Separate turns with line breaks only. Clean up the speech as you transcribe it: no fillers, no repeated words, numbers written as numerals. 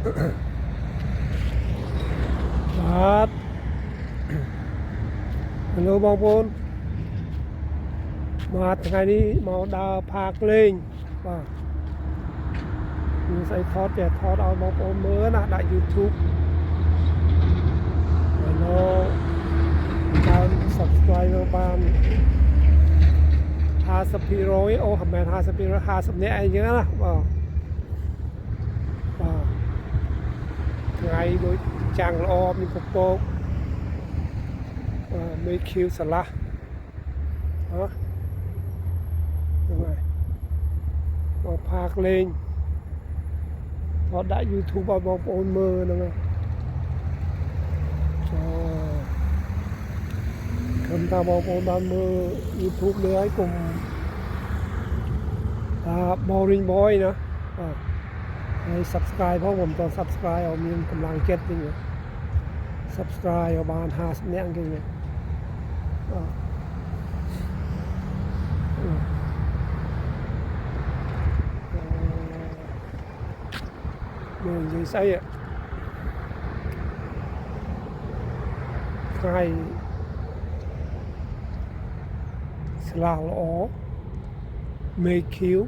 បាទhello បងប្អូនបាទថ្ងៃនេះមកដើរផាកលេងបាទមានស្អីថតតែថតឲ្យបងប្អូនមើលណាដាក់ YouTube ហើយដល់ subscriber បាន50%អូមិនមែន50% 50នាក់អីចឹងណាបាទថ្ងៃដូចចាំងល្អមានពពកមេឃខៀវស្រឡះហ្នឹងហើយមកផាកលេងថតដាក់ YouTube ឲ្យបងប្អូនមើលហ្នឹងហើយខ្ញុំថាបងប្អូនបានមើល YouTube នេះហើយកុំboring boy ណាបាទហើយ subscribe ផងผมต้อง subscribe ឲ្យមានកម្លាំងចិត្តវិញ subscribe ឲ្យបាន50នាក់គេវិញមាននិយាយស្អីថ្ងៃស្លាស់ល្អមេឃខៀវ